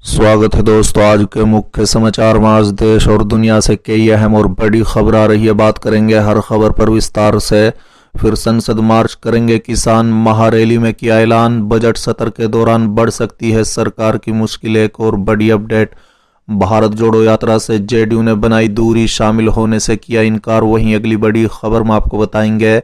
स्वागत है दोस्तों। आज के मुख्य समाचार में आज देश और दुनिया से कई अहम और बड़ी खबर आ रही है। बात करेंगे हर खबर पर विस्तार से। फिर संसद मार्च करेंगे किसान, महारैली में किया ऐलान, बजट सत्र के दौरान बढ़ सकती है सरकार की मुश्किल। एक और बड़ी अपडेट, भारत जोड़ो यात्रा से जेडीयू ने बनाई दूरी, शामिल होने से किया इनकार। वहीं अगली बड़ी खबर में आपको बताएंगे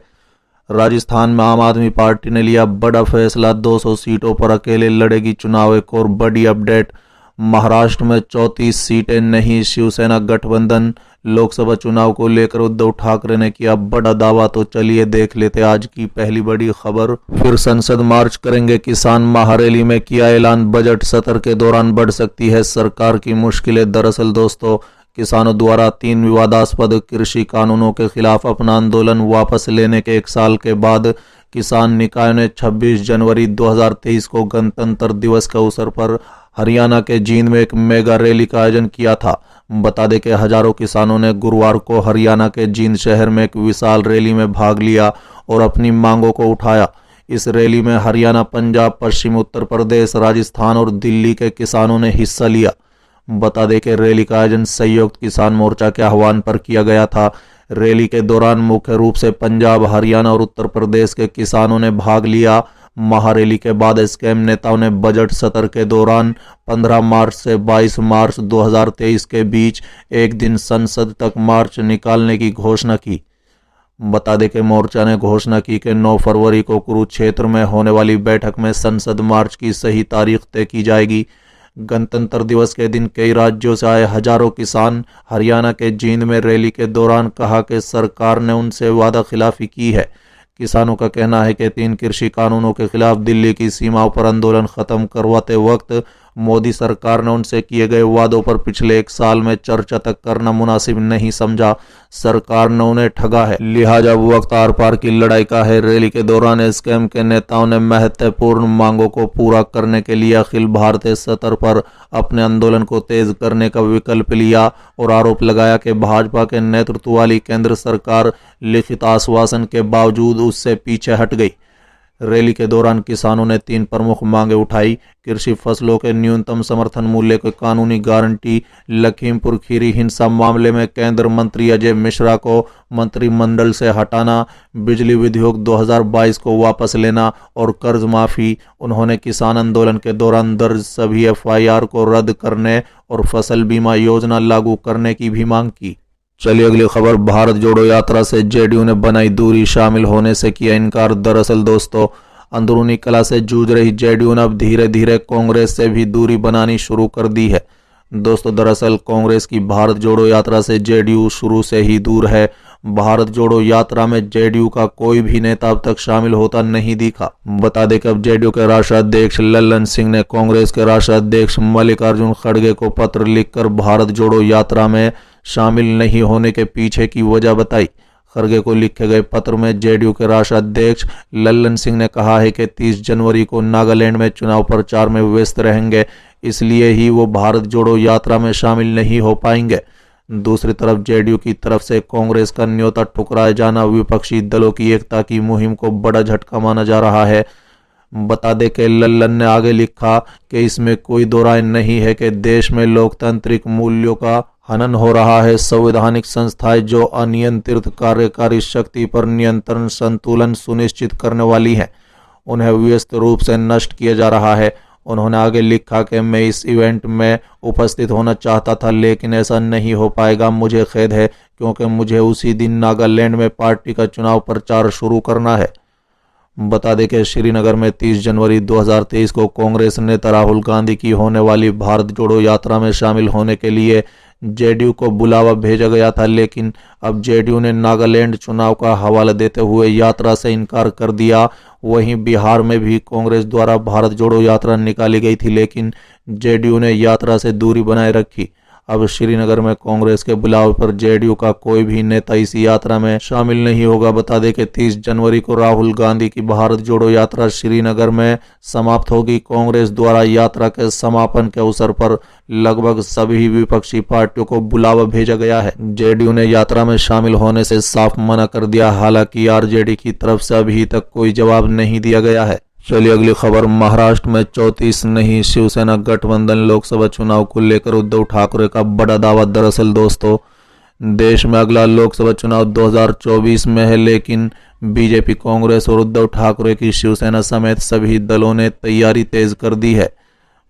राजस्थान में आम आदमी पार्टी ने लिया बड़ा फैसला, 200 सीटों पर अकेले लड़ेगी चुनाव। एक और बड़ी अपडेट, महाराष्ट्र में 34 सीटें नहीं, शिवसेना गठबंधन। लोकसभा चुनाव को लेकर उद्धव ठाकरे ने किया बड़ा दावा। तो चलिए देख लेते आज की पहली बड़ी खबर। फिर संसद मार्च करेंगे किसान, महारैली में किया ऐलान, बजट सत्र के दौरान बढ़ सकती है सरकार की मुश्किलें। दरअसल दोस्तों, किसानों द्वारा 3 विवादास्पद कृषि कानूनों के खिलाफ अपना आंदोलन वापस लेने के 1 साल के बाद किसान निकाय ने 26 जनवरी 2023 को गणतंत्र दिवस के अवसर पर हरियाणा के जींद में एक मेगा रैली का आयोजन किया था। बता दें कि हजारों किसानों ने गुरुवार को हरियाणा के जींद शहर में एक विशाल रैली में भाग लिया और अपनी मांगों को उठाया। इस रैली में हरियाणा, पंजाब, पश्चिमी उत्तर प्रदेश, राजस्थान और दिल्ली के किसानों ने हिस्सा लिया। बता दें कि रैली का आयोजन संयुक्त किसान मोर्चा के आह्वान पर किया गया था। रैली के दौरान मुख्य रूप से पंजाब, हरियाणा और उत्तर प्रदेश के किसानों ने भाग लिया। महारैली के बाद स्कैम नेताओं ने बजट सत्र के दौरान 15 मार्च से 22 मार्च 2023 के बीच एक दिन संसद तक मार्च निकालने की घोषणा की। बता दें कि मोर्चा ने घोषणा की कि 9 फरवरी को कुरुक्षेत्र में होने वाली बैठक में संसद मार्च की सही तारीख तय की जाएगी। गणतंत्र दिवस के दिन कई राज्यों से आए हजारों किसान हरियाणा के जींद में रैली के दौरान कहा कि सरकार ने उनसे वादा खिलाफी की है। किसानों का कहना है कि 3 कृषि कानूनों के खिलाफ दिल्ली की सीमाओं पर आंदोलन खत्म करवाते वक्त मोदी सरकार ने उनसे किए गए वादों पर पिछले 1 साल में चर्चा तक करना मुनासिब नहीं समझा। सरकार ने उन्हें ठगा है, लिहाजा वक्त आर पार की लड़ाई का है। रैली के दौरान स्कैम के नेताओं ने महत्वपूर्ण मांगों को पूरा करने के लिए अखिल भारतीय स्तर पर अपने आंदोलन को तेज करने का विकल्प लिया और आरोप लगाया कि भाजपा के नेतृत्व वाली केंद्र सरकार लिखित आश्वासन के बावजूद उससे पीछे हट गई। रैली के दौरान किसानों ने 3 प्रमुख मांगे उठाई। कृषि फसलों के न्यूनतम समर्थन मूल्य की कानूनी गारंटी, लखीमपुर खीरी हिंसा मामले में केंद्र मंत्री अजय मिश्रा को मंत्रिमंडल से हटाना, बिजली विधेयक 2022 को वापस लेना और कर्ज माफी। उन्होंने किसान आंदोलन के दौरान दर्ज सभी FIR को रद्द करने और फसल बीमा योजना लागू करने की भी मांग की। चलिए अगली खबर, भारत जोड़ो यात्रा से जेडीयू ने बनाई दूरी, शामिल होने से किया इनकार। दरअसल दोस्तों, अंदरूनी कलह से जूझ रही जेडीयू ने अब धीरे धीरे कांग्रेस से भी दूरी बनानी शुरू कर दी है। दोस्तों, दरअसल कांग्रेस की भारत जोड़ो यात्रा से जेडीयू शुरू से ही दूर है। भारत जोड़ो यात्रा में जेडीयू का कोई भी नेता अब तक शामिल होता नहीं दिखा। बता दें कि अब जेडीयू के राष्ट्रीय अध्यक्ष लल्लन सिंह ने कांग्रेस के राष्ट्रीय अध्यक्ष मल्लिकार्जुन खड़गे को पत्र लिखकर भारत जोड़ो यात्रा में शामिल नहीं होने के पीछे की वजह बताई। खड़गे को लिखे गए पत्र में जेडीयू के राष्ट्रीय अध्यक्ष लल्लन सिंह ने कहा है कि 30 जनवरी को नागालैंड में चुनाव प्रचार में व्यस्त रहेंगे, इसलिए ही वो भारत जोड़ो यात्रा में शामिल नहीं हो पाएंगे। दूसरी तरफ जेडीयू की तरफ से कांग्रेस का न्योता ठुकराए जाना विपक्षी दलों की एकता की मुहिम को बड़ा झटका माना जा रहा है। बता दें कि लल्लन ने आगे लिखा कि इसमें कोई दो राय नहीं है कि देश में लोकतांत्रिक मूल्यों का हनन हो रहा है। संवैधानिक संस्थाएं जो अनियंत्रित कार्यकारी शक्ति पर नियंत्रण संतुलन सुनिश्चित करने वाली हैं, उन्हें व्यस्त रूप से नष्ट किया जा रहा है। उन्होंने आगे लिखा कि मैं इस इवेंट में उपस्थित होना चाहता था, लेकिन ऐसा नहीं हो पाएगा। मुझे खेद है, क्योंकि मुझे उसी दिन नागालैंड में पार्टी का चुनाव प्रचार शुरू करना है। बता दें कि श्रीनगर में 30 जनवरी 2023 को कांग्रेस नेता राहुल गांधी की होने वाली भारत जोड़ो यात्रा में शामिल होने के लिए जेडीयू को बुलावा भेजा गया था, लेकिन अब जेडीयू ने नागालैंड चुनाव का हवाला देते हुए यात्रा से इनकार कर दिया। वहीं बिहार में भी कांग्रेस द्वारा भारत जोड़ो यात्रा निकाली गई थी, लेकिन जेडीयू ने यात्रा से दूरी बनाए रखी। अब श्रीनगर में कांग्रेस के बुलावे पर जेडीयू का कोई भी नेता इस यात्रा में शामिल नहीं होगा। बता दें कि 30 जनवरी को राहुल गांधी की भारत जोड़ो यात्रा श्रीनगर में समाप्त होगी। कांग्रेस द्वारा यात्रा के समापन के अवसर पर लगभग सभी विपक्षी पार्टियों को बुलावा भेजा गया है। जेडीयू ने यात्रा में शामिल होने से साफ मना कर दिया, हालांकि आरजेडी की तरफ से अभी तक कोई जवाब नहीं दिया गया है। चलिए अगली खबर। महाराष्ट्र में 34 नहीं शिवसेना गठबंधन लोकसभा चुनाव को लेकर उद्धव ठाकरे का बड़ा दावा। दरअसल दोस्तों, देश में अगला लोकसभा चुनाव 2024 में है, लेकिन बीजेपी, कांग्रेस और उद्धव ठाकरे की शिवसेना समेत सभी दलों ने तैयारी तेज कर दी है।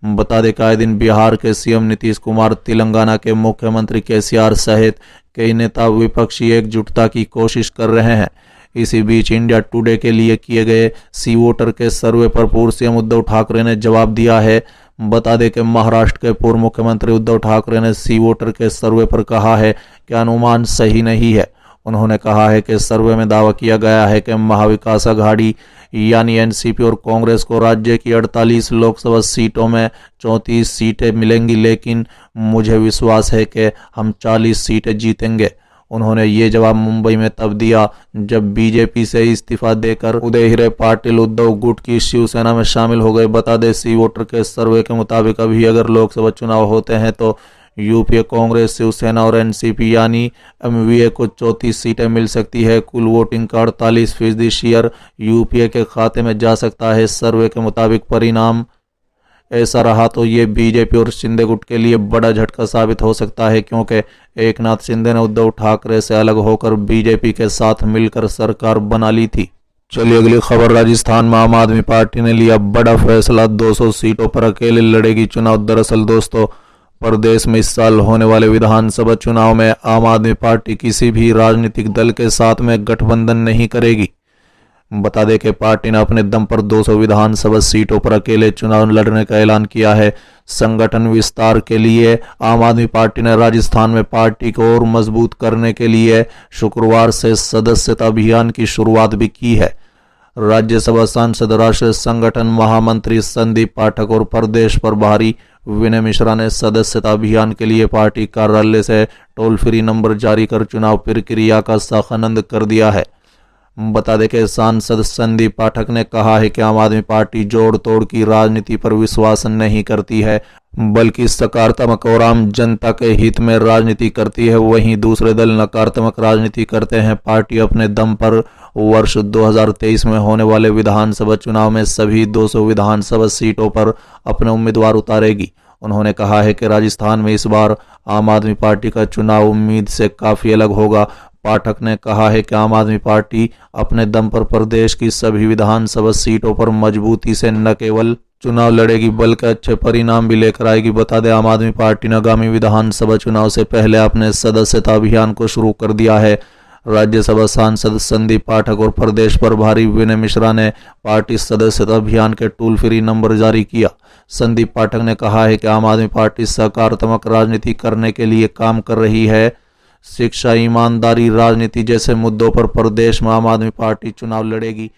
बता दें कि आए दिन बिहार के सीएम नीतीश कुमार, तेलंगाना के मुख्यमंत्री केसीआर सहित कई नेता विपक्षी एकजुटता की कोशिश कर रहे हैं। इसी बीच इंडिया टुडे के लिए किए गए सी वोटर के सर्वे पर पूर्व सीएम उद्धव ठाकरे ने जवाब दिया है। बता दें कि महाराष्ट्र के पूर्व मुख्यमंत्री उद्धव ठाकरे ने सी वोटर के सर्वे पर कहा है कि अनुमान सही नहीं है। उन्होंने कहा है कि सर्वे में दावा किया गया है कि महाविकास अघाड़ी यानी एनसीपी और कांग्रेस को राज्य की 48 लोकसभा सीटों में 34 सीटें मिलेंगी, लेकिन मुझे विश्वास है कि हम 40 सीटें जीतेंगे। उन्होंने ये जवाब मुंबई में तब दिया जब बीजेपी से इस्तीफा देकर उदयहिरे पाटिल उद्धव गुट की शिवसेना में शामिल हो गए। बता दें, सी वोटर के सर्वे के मुताबिक अभी अगर लोकसभा चुनाव होते हैं तो यूपीए, कांग्रेस, शिवसेना और एनसीपी यानी एमवीए को 34 सीटें मिल सकती है। कुल वोटिंग का 48% शेयर यूपीए के खाते में जा सकता है। सर्वे के मुताबिक परिणाम ऐसा रहा तो ये बीजेपी और शिंदे गुट के लिए बड़ा झटका साबित हो सकता है, क्योंकि एकनाथ शिंदे ने उद्धव ठाकरे से अलग होकर बीजेपी के साथ मिलकर सरकार बना ली थी। चलिए अगली खबर। राजस्थान में आम आदमी पार्टी ने लिया बड़ा फैसला, 200 सीटों पर अकेले लड़ेगी चुनाव। दरअसल दोस्तों, प्रदेश में इस साल होने वाले विधानसभा चुनाव में आम आदमी पार्टी किसी भी राजनीतिक दल के साथ में गठबंधन नहीं करेगी। बता दें कि पार्टी ने अपने दम पर 200 विधानसभा सीटों पर अकेले चुनाव लड़ने का ऐलान किया है। संगठन विस्तार के लिए आम आदमी पार्टी ने राजस्थान में पार्टी को और मजबूत करने के लिए शुक्रवार से सदस्यता अभियान की शुरुआत भी की है। राज्यसभा सांसद, राष्ट्रीय संगठन महामंत्री संदीप पाठक और प्रदेश प्रभारी विनय मिश्रा ने सदस्यता अभियान के लिए पार्टी कार्यालय से टोल फ्री नंबर जारी कर चुनाव प्रक्रिया का साखानंद कर दिया है। बता दें कि सांसद संदीप पाठक ने कहा है कि आम आदमी पार्टी जोड़ तोड़ की राजनीति पर विश्वास नहीं करती है, बल्कि सकारात्मक और आम जनता के हित में राजनीति करती है। वहीं दूसरे दल नकारात्मक राजनीति करते हैं। पार्टी अपने दम पर वर्ष 2023 में होने वाले विधानसभा चुनाव में सभी 200 विधानसभा सीटों पर अपने उम्मीदवार उतारेगी। उन्होंने कहा है कि राजस्थान में इस बार आम आदमी पार्टी का चुनाव उम्मीद से काफी अलग होगा। पाठक ने कहा है कि आम आदमी पार्टी अपने दम पर प्रदेश की सभी विधानसभा सीटों पर मजबूती से न केवल चुनाव लड़ेगी बल्कि अच्छे परिणाम भी लेकर आएगी। बता दें, आम आदमी पार्टी ने आगामी विधानसभा चुनाव से पहले अपने सदस्यता अभियान को शुरू कर दिया है। राज्यसभा सांसद संदीप पाठक और प्रदेश प्रभारी विनय मिश्रा ने पार्टी सदस्यता अभियान के टोल फ्री नंबर जारी किया। संदीप पाठक ने कहा है कि आम आदमी पार्टी सकारात्मक राजनीति करने के लिए काम कर रही है। शिक्षा, ईमानदारी, राजनीति जैसे मुद्दों पर प्रदेश में आम आदमी पार्टी चुनाव लड़ेगी।